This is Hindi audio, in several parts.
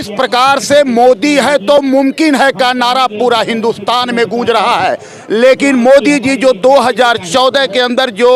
जिस प्रकार से मोदी है तो मुमकिन है का नारा पूरा हिंदुस्तान में गूंज रहा है, लेकिन मोदी जी जो 2014 के अंदर जो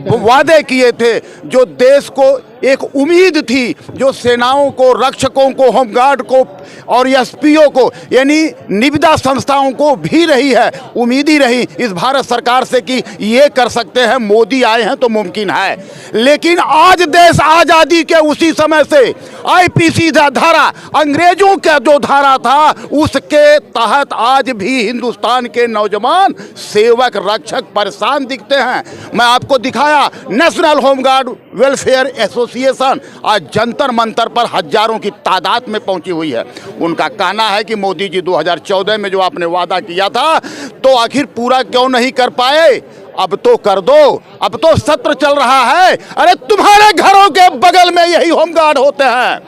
वादे किए थे, जो देश को एक उम्मीद थी, जो सेनाओं को, रक्षकों को, होमगार्ड को और एसपीओ को यानी निविदा संस्थाओं को भी रही है, उम्मीद ही रही इस भारत सरकार से कि ये कर सकते हैं, मोदी आए हैं तो मुमकिन है। लेकिन आज देश आज़ादी के उसी समय से आईपीसी धारा, अंग्रेजों का जो धारा था, उसके तहत आज भी हिंदुस्तान के नौजवान सेवक रक्षक परेशान दिखते हैं। मैं आपको दिखाया, नेशनल होमगार्ड वेलफेयर एसोसिएशन आज जंतर मंतर पर हजारों की तादाद में पहुंची हुई है। उनका कहना है कि मोदी जी 2014 में जो आपने वादा किया था तो आखिर पूरा क्यों नहीं कर पाए, अब तो कर दो, अब तो सत्र चल रहा है। अरे तुम्हारे घरों के बगल में यही होमगार्ड होते हैं,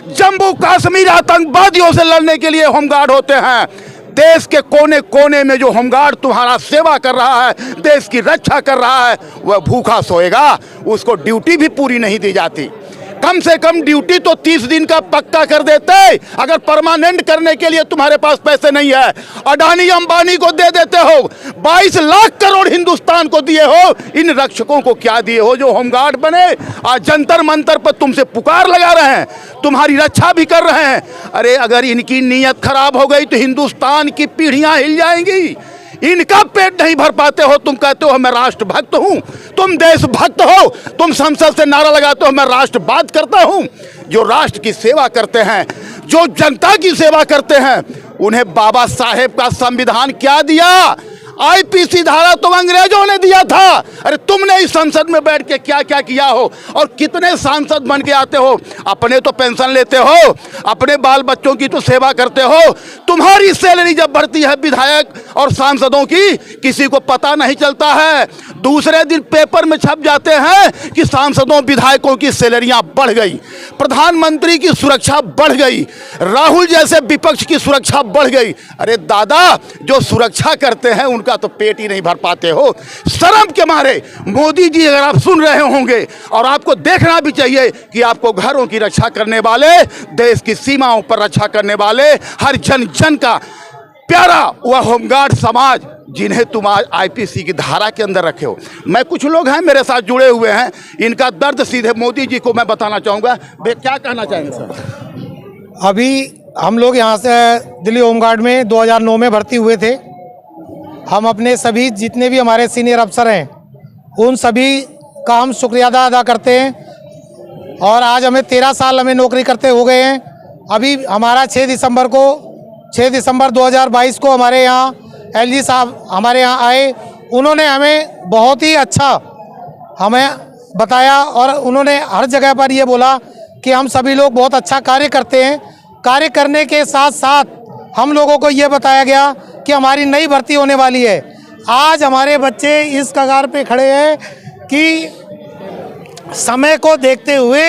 जम्मू कश्मीर आतंकवादियों से लड़ने के लिए होमगार्ड होते हैं। देश के कोने कोने में जो होमगार्ड तुम्हारा सेवा कर रहा है, देश की रक्षा कर रहा है, वह भूखा सोएगा, उसको ड्यूटी भी पूरी नहीं दी जाती। कम से कम ड्यूटी तो 30 दिन का पक्का कर देते, अगर परमानेंट करने के लिए तुम्हारे पास पैसे नहीं है। अडानी अंबानी को दे देते हो, 22 लाख करोड़ हिंदुस्तान को दिए हो, इन रक्षकों को क्या दिए हो जो होमगार्ड बने, आज जंतर मंतर पर तुमसे पुकार लगा रहे हैं, तुम्हारी रक्षा भी कर रहे हैं। अरे अगर इनकी नीयत खराब हो गई तो हिंदुस्तान की पीढ़ियां हिल जाएंगी। इनका पेट नहीं भर पाते हो, तुम कहते हो मैं राष्ट्रभक्त हूं, तुम देशभक्त हो, तुम संसद से नारा लगाते हो मैं राष्ट्रवाद करता हूं। जो राष्ट्र की सेवा करते हैं, जो जनता की सेवा करते हैं, उन्हें बाबा साहेब का संविधान क्या दिया? आईपीसी धारा तो अंग्रेजों ने दिया था। अरे तुमने इस संसद में बैठ के क्या क्या किया हो, और कितने सांसद बन के आते हो, अपने तो पेंशन लेते हो, अपने बाल बच्चों की तो सेवा करते हो। तुम्हारी सैलरी जब बढ़ती है विधायक और सांसदों की, किसी को पता नहीं चलता है। दूसरे दिन पेपर में छप जाते हैं कि सांसदों विधायकों की सैलरियां बढ़ गई, प्रधानमंत्री की सुरक्षा बढ़ गई, राहुल जैसे विपक्ष की सुरक्षा बढ़ गई। अरे दादा, जो सुरक्षा करते हैं उनका तो पेट ही नहीं भर पाते हो। शर्म के मारे मोदी जी, अगर आप सुन रहे होंगे, और आपको देखना भी चाहिए कि आपको घरों की रक्षा करने वाले, देश की सीमाओं पर रक्षा करने वाले, हर जन जन का प्यारा वह होमगार्ड समाज, जिन्हें तुम आज आईपीसी की धारा के अंदर रखे हो। मैं, कुछ लोग हैं मेरे साथ जुड़े हुए हैं, इनका दर्द सीधे मोदी जी को मैं बताना चाहूँगा। वे क्या कहना चाहेंगे सर? अभी हम लोग यहाँ से दिल्ली होमगार्ड में 2009 में भर्ती हुए थे। हम अपने सभी जितने भी हमारे सीनियर अफसर हैं, उन सभी का हम शुक्रिया अदा करते हैं। और आज हमें 13 साल हमें नौकरी करते हो गए हैं। अभी हमारा 6 दिसंबर 2022 को हमारे यहाँ एलजी साहब हमारे यहाँ आए। उन्होंने हमें बहुत ही अच्छा हमें बताया, और उन्होंने हर जगह पर ये बोला कि हम सभी लोग बहुत अच्छा कार्य करते हैं। कार्य करने के साथ साथ हम लोगों को ये बताया गया कि हमारी नई भर्ती होने वाली है। आज हमारे बच्चे इस कगार पे खड़े हैं कि समय को देखते हुए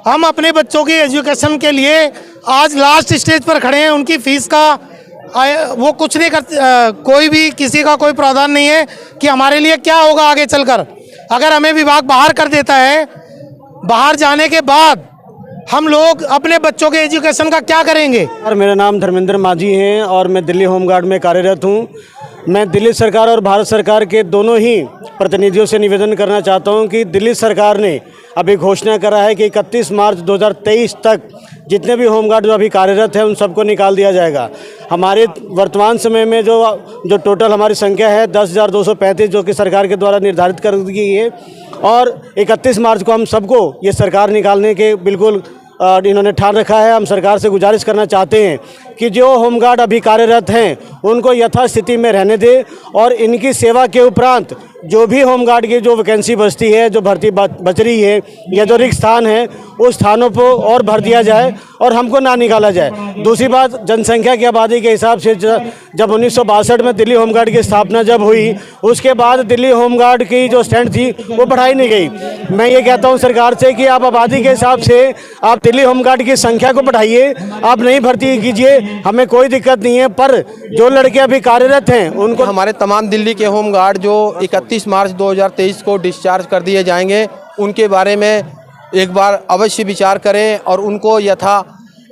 हम अपने बच्चों की एजुकेशन के लिए आज लास्ट स्टेज पर खड़े हैं। उनकी फीस का वो कुछ नहीं कर, कोई भी किसी का कोई प्रावधान नहीं है कि हमारे लिए क्या होगा आगे चलकर। अगर हमें विभाग बाहर कर देता है, बाहर जाने के बाद हम लोग अपने बच्चों के एजुकेशन का क्या करेंगे? और मेरा नाम धर्मेंद्र माझी है और मैं दिल्ली होमगार्ड में कार्यरत हूँ। मैं दिल्ली सरकार और भारत सरकार के दोनों ही प्रतिनिधियों से निवेदन करना चाहता हूँ कि दिल्ली सरकार ने अभी घोषणा करा है कि 31 मार्च 2023 तक जितने भी होमगार्ड जो अभी कार्यरत हैं उन सबको निकाल दिया जाएगा। हमारे वर्तमान समय में जो टोटल हमारी संख्या है 10,235 जो कि सरकार के द्वारा निर्धारित कर दी गई है, और 31 मार्च को हम सबको ये सरकार निकालने के बिल्कुल इन्होंने ठान रखा है। हम सरकार से गुजारिश करना चाहते हैं कि जो होमगार्ड अभी कार्यरत हैं उनको यथास्थिति में रहने दें, और इनकी सेवा के उपरांत जो भी होमगार्ड की जो वैकेंसी बचती है, जो भर्ती बच रही है या जो रिक्त स्थान है, उस स्थानों को और भर दिया जाए और हमको ना निकाला जाए। दूसरी बात, जनसंख्या की आबादी के हिसाब से जब 1962 में दिल्ली होमगार्ड की स्थापना जब हुई, उसके बाद दिल्ली होमगार्ड की जो स्ट्रेंथ थी वो बढ़ाई नहीं गई। मैं ये कहता हूँ सरकार से कि आप आबादी के हिसाब से आप दिल्ली होमगार्ड की संख्या को बढ़ाइए, आप नई भर्ती कीजिए, हमें कोई दिक्कत नहीं है। पर जो लड़के अभी कार्यरत हैं उनको, हमारे तमाम दिल्ली के होमगार्ड जो 31 मार्च 2023 को डिस्चार्ज कर दिए जाएंगे, उनके बारे में एक बार अवश्य विचार करें और उनको यथा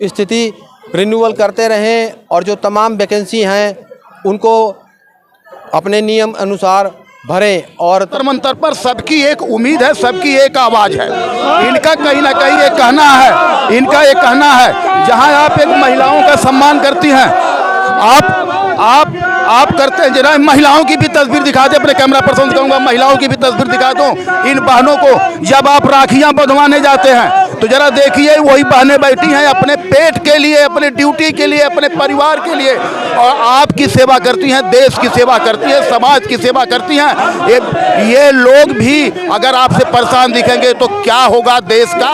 स्थिति रिन्यूअल करते रहें और जो तमाम वैकेंसी हैं उनको अपने नियम अनुसार भरें। और जंतर मंतर पर सबकी एक उम्मीद है, सबकी एक आवाज है। इनका कहीं ना कहीं ये कहना है, इनका ये कहना है, जहां आप एक महिलाओं का सम्मान करती हैं, आप करते हैं, जरा महिलाओं की भी तस्वीर दिखा दे। अपने कैमरा पर्सन से कहूंगा महिलाओं की भी तस्वीर दिखा दो। इन बहनों को जब आप राखियां बंधवाने जाते हैं तो जरा देखिए, वही बहनें बैठी हैं अपने पेट के लिए, अपने ड्यूटी के लिए, अपने परिवार के लिए, और आपकी सेवा करती हैं, देश की सेवा करती हैं, समाज की सेवा करती हैं। ये लोग भी अगर आपसे परेशान दिखेंगे तो क्या होगा देश का।